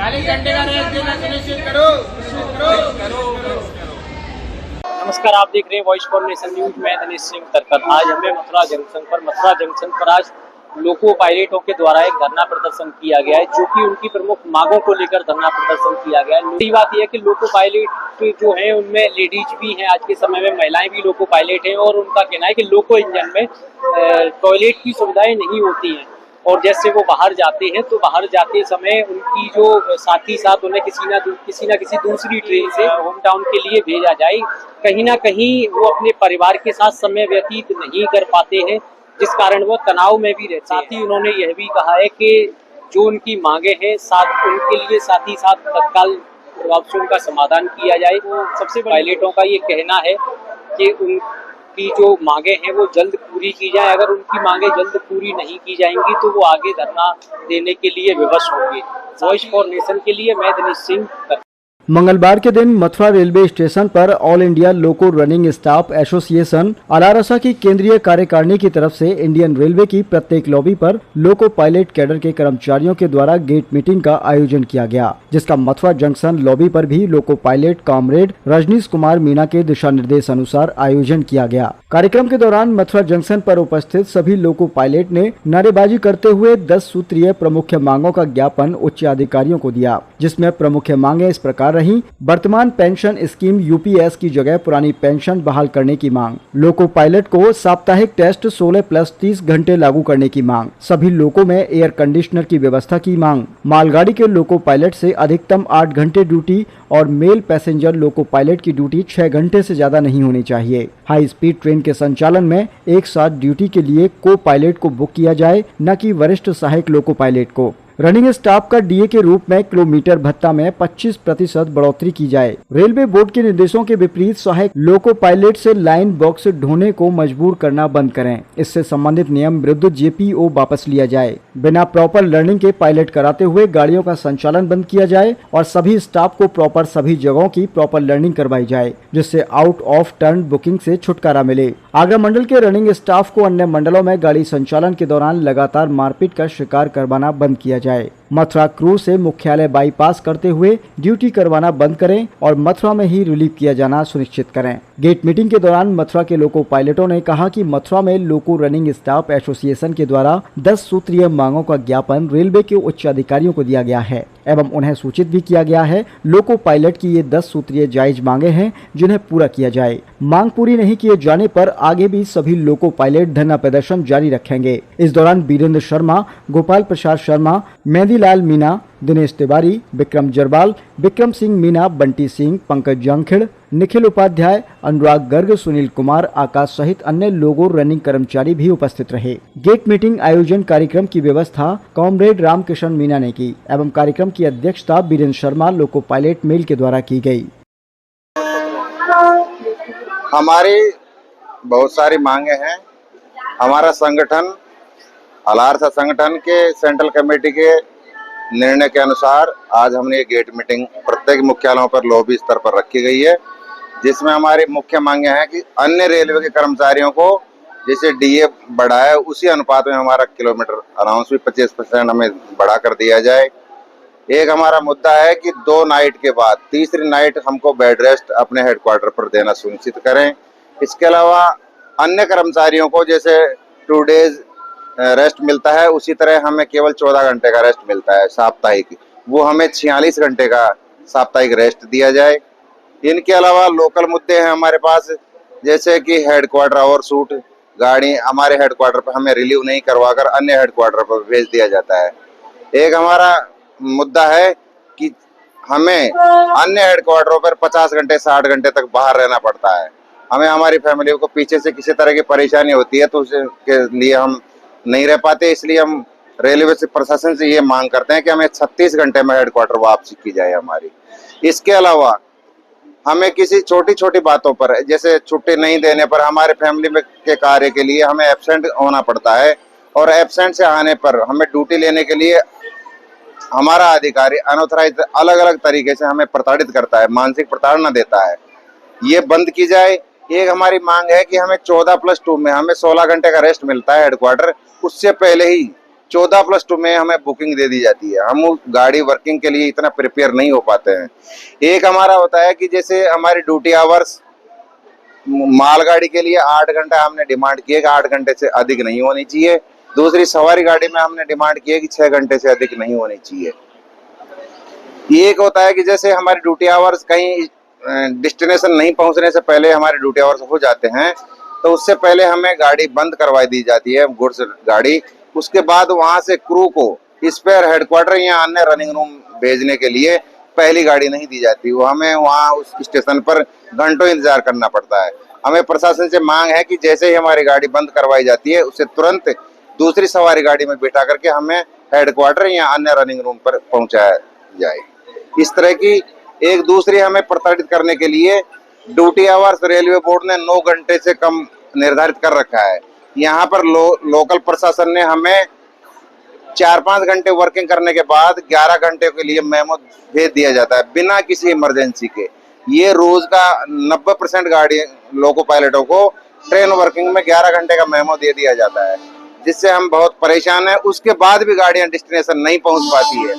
40 घंटे का रेस्ट देना सुनिश्चित करो। नमस्कार, आप देख रहे हैं वॉइस फॉर नेशन न्यूज। मैं दिनेश सिंह तरकत। आज हमें मथुरा जंक्शन पर आज लोको पायलटों के द्वारा एक धरना प्रदर्शन किया गया है, जो कि उनकी प्रमुख मांगों को लेकर धरना प्रदर्शन किया गया है। दूसरी बात यह है कि लोको पायलट जो हैं उनमें लेडीज भी हैं, आज के समय में महिलाएं भी लोको पायलट हैं, और उनका कहना है कि लोको इंजन में टॉयलेट की सुविधाएं नहीं होती हैं, और जैसे वो बाहर जाते हैं तो बाहर जाते समय उनकी जो साथ ही साथ उन्हें किसी ना किसी दूसरी ट्रेन से होम टाउन के लिए भेजा जाए। कहीं ना कहीं वो अपने परिवार के साथ समय व्यतीत नहीं कर पाते हैं, जिस कारण वो तनाव में भी रहते हैं। साथ ही उन्होंने यह भी कहा है कि जो उनकी मांगे हैं उनके लिए साथ ही साथ तत्काल प्रभाव से उनका समाधान किया जाए। तो सबसे पायलटों का ये कहना है कि उनकी जो मांगे हैं वो जल्द पूरी की जाए। अगर उनकी मांगे जल्द पूरी नहीं की जाएंगी तो वो आगे धरना देने के लिए विवश होंगे। वॉइस फॉर नेशन के लिए मैं दिनेश सिंह। मंगलवार के दिन मथुरा रेलवे स्टेशन पर ऑल इंडिया लोको रनिंग स्टाफ एसोसिएशन अलारसा की केंद्रीय कार्यकारिणी की तरफ से इंडियन रेलवे की प्रत्येक लॉबी पर लोको पायलट कैडर के कर्मचारियों के द्वारा गेट मीटिंग का आयोजन किया गया, जिसका मथुरा जंक्शन लॉबी पर भी loco pilot comrade Rajneesh Kumar Meena के दिशा निर्देश अनुसार आयोजन किया गया। कार्यक्रम के दौरान मथुरा जंक्शन पर उपस्थित सभी लोको पायलट ने नारेबाजी करते हुए 10 सूत्रीय प्रमुख मांगों का ज्ञापन उच्च अधिकारियों को दिया, जिसमें प्रमुख मांगे इस प्रकार रही। वर्तमान पेंशन स्कीम यूपीएस की जगह पुरानी पेंशन बहाल करने की मांग, लोको पायलट को साप्ताहिक टेस्ट 16+30 घंटे लागू करने की मांग, सभी लोको में एयर कंडीशनर की व्यवस्था की मांग, मालगाड़ी के लोको पायलट से अधिकतम 8 घंटे ड्यूटी और मेल पैसेंजर लोको पायलट की ड्यूटी 6 घंटे से ज्यादा नहीं होनी चाहिए। हाई स्पीड ट्रेन के संचालन में एक साथ ड्यूटी के लिए को पायलट को बुक किया जाए, न कि वरिष्ठ सहायक लोको पायलट को। रनिंग स्टाफ का डीए के रूप में किलोमीटर भत्ता में 25% बढ़ोतरी की जाए। रेलवे बोर्ड के निर्देशों के विपरीत सहायक लोको पायलट से लाइन बॉक्स ढोने को मजबूर करना बंद करें। इससे संबंधित नियम विरुद्ध जेपीओ वापस लिया जाए। बिना प्रॉपर लर्निंग के पायलट कराते हुए गाड़ियों का संचालन बंद किया जाए और सभी स्टाफ को प्रॉपर सभी जगहों की प्रॉपर लर्निंग करवाई जाए, जिससे आउट ऑफ टर्न बुकिंग से छुटकारा मिले। आगरा मंडल के रनिंग स्टाफ को अन्य मंडलों में गाड़ी संचालन के दौरान लगातार मारपीट का शिकार करवाना बंद किया जाए। मथुरा क्रूज से मुख्यालय बाईपास करते हुए ड्यूटी करवाना बंद करें और मथुरा में ही रिलीव किया जाना सुनिश्चित करें। गेट मीटिंग के दौरान मथुरा के लोको पायलटों ने कहा कि मथुरा में लोको रनिंग स्टाफ एसोसिएशन के द्वारा 10 सूत्रीय मांगों का ज्ञापन रेलवे के उच्च अधिकारियों को दिया गया है एवं उन्हें सूचित भी किया गया है। लोको पायलट की ये 10 सूत्रीय जायज मांगे हैं, जिन्हें पूरा किया जाए। मांग पूरी नहीं किए जाने पर आगे भी सभी लोको पायलट धरना प्रदर्शन जारी रखेंगे। इस दौरान वीरेंद्र शर्मा, गोपाल प्रसाद शर्मा, मेहंदीलाल मीणा, दिनेश तिवारी, विक्रम जरवाल, विक्रम सिंह मीणा, बंटी सिंह, पंकज जांगखेड़, निखिल उपाध्याय, अनुराग गर्ग, सुनील कुमार, आकाश सहित अन्य लोगो रनिंग कर्मचारी भी उपस्थित रहे। गेट मीटिंग आयोजन कार्यक्रम की व्यवस्था कॉमरेड रामकिशन मीणा ने की एवं कार्यक्रम की अध्यक्षता Virendra Sharma loco pilot mail के द्वारा की गई। हमारी बहुत सारी मांगे हैं। हमारा संगठन अलारसा संगठन के सेंट्रल कमेटी के निर्णय के अनुसार आज हमने ये गेट मीटिंग प्रत्येक मुख्यालयों पर लॉबी स्तर पर रखी गई है, जिसमें हमारी मुख्य मांगे हैं कि अन्य रेलवे के कर्मचारियों को जैसे डीए बढ़ा है उसी अनुपात में हमारा किलोमीटर अलाउंस भी 25% हमें बढ़ा कर दिया जाए। एक हमारा मुद्दा है कि 2 नाइट के बाद तीसरी नाइट हमको बेड रेस्ट अपने हेडक्वार्टर पर देना सुनिश्चित करें। इसके अलावा अन्य कर्मचारियों को जैसे 2 डेज रेस्ट मिलता है, उसी तरह हमें केवल 14 घंटे का रेस्ट मिलता है साप्ताहिक, वो हमें 46 घंटे का साप्ताहिक रेस्ट दिया जाए। इनके अलावा लोकल मुद्दे हैं हमारे पास, जैसे कि हेडक्वार्टर ओवरशूट, गाड़ी हमारे हेडक्वार्टर पर हमें रिलीव नहीं करवाकर अन्य हेडक्वार्टर पर भेज दिया जाता है। एक हमारा मुद्दा है कि हमें अन्य हेडक्वार्टरों पर 50 घंटे 60 घंटे तक बाहर रहना पड़ता है। हमें हमारी फैमिली को पीछे से किसी तरह की परेशानी होती है तो उसके लिए हम नहीं रह पाते, इसलिए हम रेलवे से प्रशासन से ये मांग करते हैं कि हमें 36 घंटे में हेडक्वार्टर वापसी की जाए हमारी। इसके अलावा हमें किसी छोटी छोटी बातों पर जैसे छुट्टी नहीं देने पर हमारे फैमिली में के कार्य के लिए हमें एब्सेंट होना पड़ता है, और एब्सेंट से आने पर हमें ड्यूटी लेने के लिए हमारा अधिकारी अनऑथराइज्ड अलग अलग तरीके से हमें प्रताड़ित करता है, मानसिक प्रताड़ना देता है, ये बंद की जाए। एक हमारी मांग है कि हमें 14+2 में हमें 16 घंटे का रेस्ट मिलता है हेडक्वार्टर, उससे पहले ही 14+2 में हमें बुकिंग दे दी जाती है। हम उस गाड़ी वर्किंग के लिए इतना प्रिपेयर नहीं हो पाते हैं। एक हमारा होता है कि जैसे हमारी ड्यूटी आवर्स मालगाड़ी के लिए 8 घंटा हमने डिमांड किया कि 8 घंटे से अधिक नहीं होनी चाहिए। दूसरी सवारी गाड़ी में हमने डिमांड किया कि 6 घंटे से अधिक नहीं होनी चाहिए। एक होता है कि जैसे हमारी ड्यूटी आवर्स कहीं डेस्टिनेशन नहीं पहुंचने से पहले हमारे ड्यूटी आवर्स हो जाते हैं, तो उससे पहले हमें गाड़ी बंद करवा दी जाती है, गुड्स गाड़ी। उसके बाद वहां से क्रू को स्पेयर हेडक्वार्टर या अन्य रनिंग रूम भेजने के लिए पहली गाड़ी नहीं दी जाती। वो हमें वहां उस स्टेशन पर घंटों इंतजार करना पड़ता है। हमें प्रशासन से मांग है कि जैसे ही हमारी गाड़ी बंद करवाई जाती है, उससे तुरंत दूसरी सवारी गाड़ी में बिठा करके हमें हेडक्वार्टर या अन्य रनिंग रूम पर पहुंचाया जाए। इस तरह की एक दूसरी हमें प्रताड़ित करने के लिए ड्यूटी आवर्स रेलवे बोर्ड ने 9 घंटे से कम निर्धारित कर रखा है। यहाँ पर लोकल प्रशासन ने हमें 4-5 घंटे वर्किंग करने के बाद 11 घंटे के लिए मेमो भेज दिया जाता है बिना किसी इमरजेंसी के। ये रोज का 90% गाड़ी लोको पायलटों को ट्रेन वर्किंग में 11 घंटे का मेमो दे दिया जाता है, जिससे हम बहुत परेशान हैं। उसके बाद भी गाड़ियां डेस्टिनेशन नहीं पहुंच पाती है।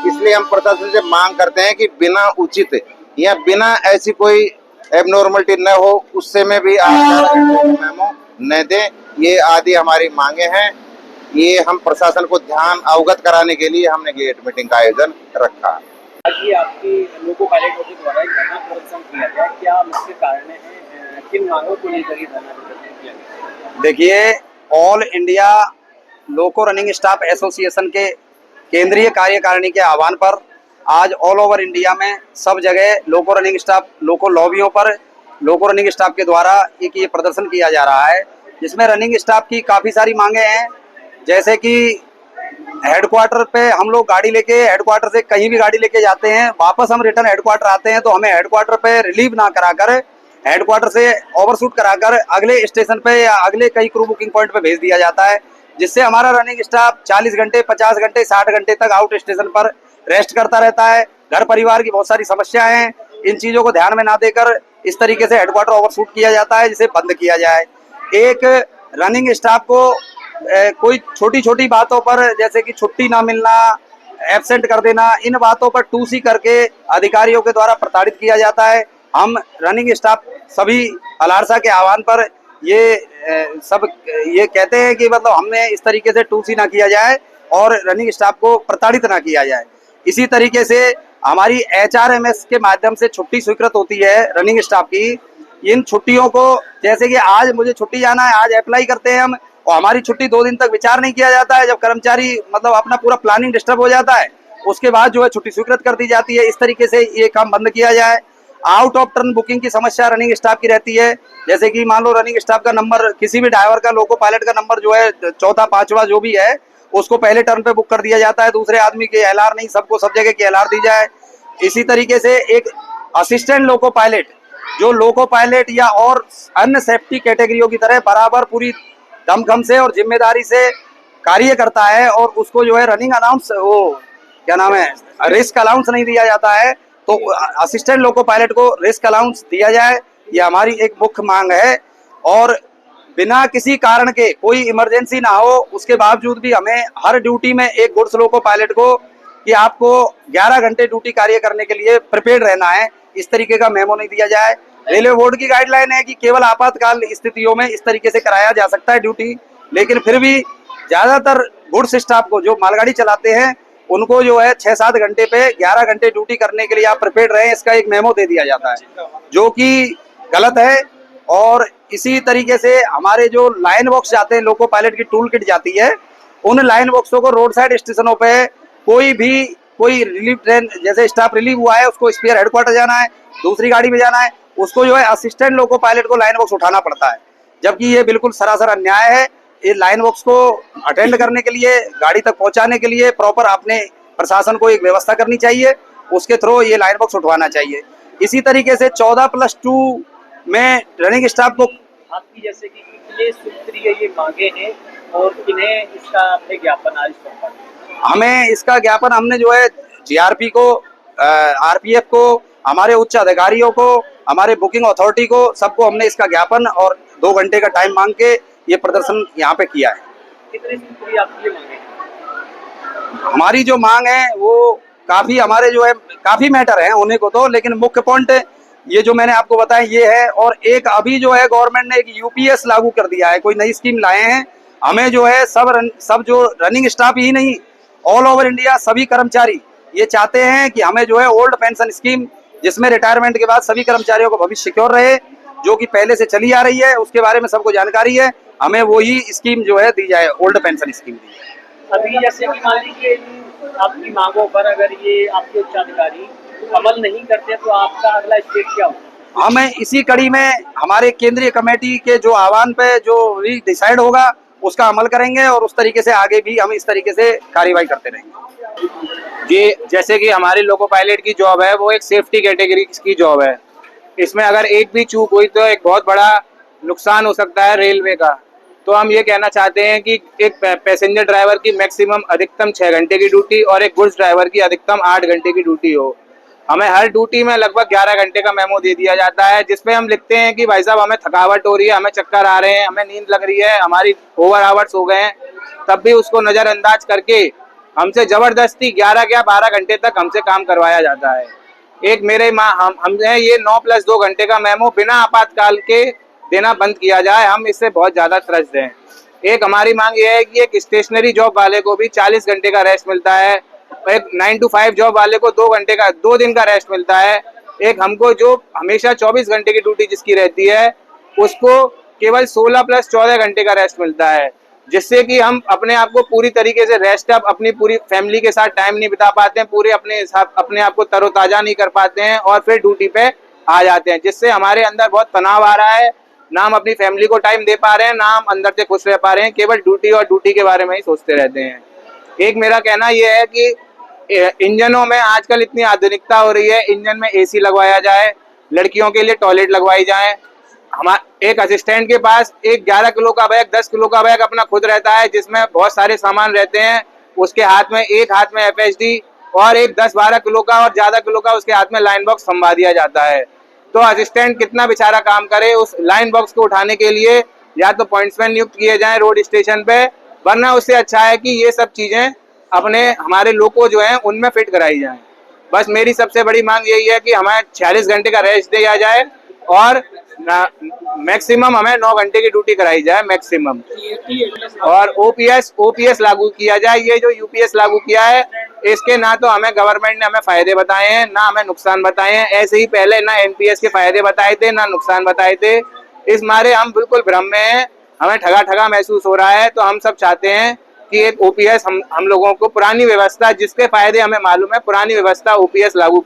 इसलिए हम प्रशासन से मांग करते हैं कि बिना उचित या बिना ऐसी कोई एबनॉर्मलिटी न हो, उससे में भी 11 घंटे का मेमो न दें। ये आदि हमारी मांगे हैं। ये हम प्रशासन को ध्यान अवगत कराने के लिए हमने गेट मीटिंग का आयोजन रखा। आज ये आपकी लोको पायलटों के द्वारा एक धरना प्रदर्शन किया गया, क्या मुख्य कारण है, किन मांगों को लेकर ये धरना प्रदर्शन किया गया? देखिए, ऑल इंडिया लोको रनिंग स्टाफ एसोसिएशन के केंद्रीय कार्यकारिणी के आह्वान पर आज ऑल ओवर इंडिया में सब जगह लोको रनिंग स्टाफ, लोको लॉबियों पर लोको रनिंग स्टाफ के द्वारा एक ये प्रदर्शन किया जा रहा है, जिसमें रनिंग स्टाफ की काफ़ी सारी मांगे हैं। जैसे कि हेडक्वार्टर पे हम लोग गाड़ी लेके हेडक्वार्टर से कहीं भी गाड़ी लेके जाते हैं, वापस हम रिटर्न हेडक्वार्टर आते हैं तो हमें हेडक्वार्टर पे रिलीव ना कराकर हेडक्वार्टर से ओवरशूट कराकर अगले स्टेशन पे या अगले कई क्रू बुकिंग पॉइंट पे भेज दिया जाता है, जिससे हमारा रनिंग स्टाफ 40 घंटे, 50 घंटे, 60 घंटे तक आउट स्टेशन पर रेस्ट करता रहता है। घर परिवार की बहुत सारी समस्याएं हैं। इन चीज़ों को ध्यान में ना देकर इस तरीके से हेडक्वार्टर ओवरशूट किया जाता है, जिसे बंद किया जाए। एक रनिंग स्टाफ को कोई छोटी छोटी बातों पर, जैसे कि छुट्टी ना मिलना, एब्सेंट कर देना, इन बातों पर 2C करके अधिकारियों के द्वारा प्रताड़ित किया जाता है। हम रनिंग स्टाफ सभी अलारसा के आह्वान पर सब ये कहते हैं कि मतलब हमें इस तरीके से 2C ना किया जाए और रनिंग स्टाफ को प्रताड़ित ना किया जाए। इसी तरीके से हमारी HRMS के माध्यम से छुट्टी स्वीकृत होती है रनिंग स्टाफ की। इन छुट्टियों को, जैसे कि आज मुझे छुट्टी जाना है, आज अप्लाई करते हैं हम, और हमारी छुट्टी 2 दिन तक विचार नहीं किया जाता है। जब कर्मचारी मतलब अपना पूरा प्लानिंग डिस्टर्ब हो जाता है, उसके बाद जो है छुट्टी स्वीकृत कर दी जाती है। इस तरीके से ये काम बंद किया जाए। आउट ऑफ टर्न बुकिंग की समस्या रनिंग स्टाफ की रहती है। जैसे कि मान लो रनिंग स्टाफ का नंबर, किसी भी ड्राइवर का, लोको पायलट का नंबर जो है 4था, 5वां जो भी है, उसको पहले टर्न पे बुक कर दिया जाता है। दूसरे आदमी की LR नहीं, सबको सब जगह की LR दी जाए। इसी तरीके से एक असिस्टेंट लोको पायलट, जो लोको पायलट या और अन्य सेफ्टी कैटेगरियों की तरह बराबर पूरी दमखम से और जिम्मेदारी से कार्य करता है, और उसको जो है रनिंग अलाउंस, वो क्या नाम है, रिस्क अलाउंस नहीं दिया जाता है, तो असिस्टेंट लोको पायलट को रिस्क अलाउंस दिया जाए। ये हमारी एक मुख्य मांग है। और बिना किसी कारण के, कोई इमरजेंसी ना हो, उसके बावजूद भी हमें हर ड्यूटी में एक गुड्स लोको पायलट को कि आपको 11 घंटे ड्यूटी कार्य करने के लिए प्रिपेयर्ड रहना है, इस तरीके का मेमो नहीं दिया जाए। रेलवे बोर्ड की गाइडलाइन है कि केवल आपातकाल स्थितियों में इस तरीके से कराया जा सकता है ड्यूटी, लेकिन फिर भी ज्यादातर गुड्स स्टाफ को, जो मालगाड़ी चलाते हैं, उनको जो है 6-7 घंटे पे 11 घंटे ड्यूटी करने के लिए आप प्रिपेयर्ड रहें, इसका एक मेमो दे दिया जाता है, जो कि गलत है। और इसी तरीके से हमारे जो लाइन बॉक्स जाते हैं, लोको पायलट की टूल किट जाती है, उन लाइन बॉक्सों को रोड साइड स्टेशनों पे कोई रिलीफ ट्रेन, जैसे स्टाफ रिलीव हुआ है, उसको स्पेयर हेडक्वार्टर जाना है, दूसरी गाड़ी में जाना है, उसको जो है असिस्टेंट लोको पायलट को लाइन बॉक्स उठाना पड़ता है, जबकि ये बिल्कुल सरासर अन्याय है। ये लाइन बॉक्स को अटेंड करने के लिए, गाड़ी तक पहुंचाने के लिए प्रॉपर अपने प्रशासन को एक व्यवस्था करनी चाहिए, उसके थ्रू ये लाइन बॉक्स उठवाना चाहिए। इसी तरीके से 14+2 में रनिंग स्टाफ को, आपकी जैसे कि ये सूत्रीय ये मांगे हैं, और किन्हें इसका आपने ज्ञापन आज सौंपा? हमें इसका ज्ञापन हमने जो है GRP को, RPF को, हमारे उच्च अधिकारियों को, हमारे बुकिंग अथॉरिटी को, सबको हमने इसका ज्ञापन और 2 घंटे का टाइम मांग के ये प्रदर्शन यहाँ पे किया है। कितने सूत्री आपकी ये मांगे? हमारी जो मांग है वो काफी हमारे जो है काफी मैटर है उन्हें को तो, लेकिन मुख्य पॉइंट ये जो मैंने आपको बताया ये है। और एक अभी जो है गवर्नमेंट ने एक यूपीएस लागू कर दिया है, कोई नई स्कीम लाए हैं। हमें जो है सब जो रनिंग स्टाफ ही नहीं, ऑल ओवर इंडिया सभी कर्मचारी ये चाहते हैं कि हमें जो है ओल्ड पेंशन स्कीम, जिसमें रिटायरमेंट के बाद सभी कर्मचारियों को भविष्य सिक्योर रहे, जो कि पहले से चली आ रही है, उसके बारे में सबको जानकारी है। हमें वही स्कीम जो है दी जाए, ओल्ड पेंशन स्कीम दी जाए। अभी जैसे कि मान लीजिए आपकी मांगों पर अगर ये आपके उच्चाधिकारी अमल नहीं करते तो आपका अगला स्टेप क्या होगा? हमें इसी कड़ी में हमारे केंद्रीय कमेटी के जो आह्वान पे जो डिसाइड होगा उसका अमल करेंगे, और उस तरीके से आगे भी हम इस तरीके से कार्यवाही करते रहेंगे। जी, जैसे कि हमारी लोको पायलट की जॉब है वो एक सेफ्टी कैटेगरी की जॉब है। इसमें अगर एक भी चूक हुई तो एक बहुत बड़ा नुकसान हो सकता है रेलवे का। तो हम ये कहना चाहते हैं कि एक पैसेंजर ड्राइवर की मैक्सिमम अधिकतम 6 घंटे की ड्यूटी और एक गुड्स ड्राइवर की अधिकतम 8 घंटे की ड्यूटी हो। हमें हर ड्यूटी में लगभग 11 घंटे का मेमो दे दिया जाता है, जिसपे हम लिखते हैं कि भाई साहब हमें थकावट हो रही है, हमें चक्कर आ रहे हैं, हमें नींद लग रही है, हमारी ओवर आवर्स हो गए हैं, तब भी उसको नज़रअंदाज करके हमसे जबरदस्ती 11 या 12 घंटे तक हमसे काम करवाया जाता है। एक मेरे हमने ये 9+2 घंटे का मेमो बिना आपातकाल के देना बंद किया जाए। हम इससे बहुत ज़्यादा त्रस्त हैं। एक हमारी मांग ये है कि एक स्टेशनरी जॉब वाले को भी 40 घंटे का रेस्ट मिलता है, एक 9 to 5 जॉब वाले को 2 दिन का रेस्ट मिलता है। एक हमको जो हमेशा 24 घंटे की ड्यूटी जिसकी रहती है उसको केवल 16+14 घंटे का रेस्ट मिलता है, जिससे कि हम अपने आप को पूरी तरीके से रेस्ट अप, अपनी पूरी फैमिली के साथ टाइम नहीं बिता पाते हैं, पूरे अपने आप को तरोताजा नहीं कर पाते हैं और फिर ड्यूटी पे आ जाते हैं, जिससे हमारे अंदर बहुत तनाव आ रहा है। ना हम अपनी फैमिली को टाइम दे पा रहे हैं, ना हम अंदर से खुश रह पा रहे हैं, केवल ड्यूटी और ड्यूटी के बारे में ही सोचते रहते हैं। एक मेरा कहना यह है कि इंजनों में आजकल इतनी आधुनिकता हो रही है, इंजन में एसी लगवाया जाए, लड़कियों के लिए टॉयलेट लगवाई जाए। एक असिस्टेंट के पास एक 11 किलो का बैग, 10 किलो का बैग अपना खुद रहता है, जिसमें बहुत सारे सामान रहते हैं। उसके एक हाथ में FHD और एक 10-12 किलो का और ज्यादा किलो का उसके हाथ में लाइन बॉक्स संभा दिया जाता है। तो असिस्टेंट कितना बेचारा काम करे उस लाइन बॉक्स को उठाने के लिए, या तो पॉइंट्समैन नियुक्त किए जाएं रोड स्टेशन पे, वरना उससे अच्छा है कि ये सब चीजें अपने हमारे लोको जो हैं उनमें फिट कराई जाएं। बस मेरी सबसे बड़ी मांग यही है कि हमें 46 घंटे का रेस्ट दिया जाए और मैक्सिमम हमें 9 घंटे की ड्यूटी कराई जाए मैक्सिमम, और ओपीएस लागू किया जाए। ये जो यूपीएस लागू किया है इसके ना तो हमें गवर्नमेंट ने हमें फायदे बताए हैं, ना हमें नुकसान बताए हैं। ऐसे ही पहले ना एनपीएस के फायदे बताए थे, ना नुकसान बताए थे। इस मारे हम बिल्कुल भ्रम में हैं, हमें ठगा महसूस हो रहा है। तो हम सब चाहते हैं कि एक ओपीएस हम लोगों को पुरानी व्यवस्था, जिसके फायदे हमें मालूम है, पुरानी व्यवस्था ओपीएस लागू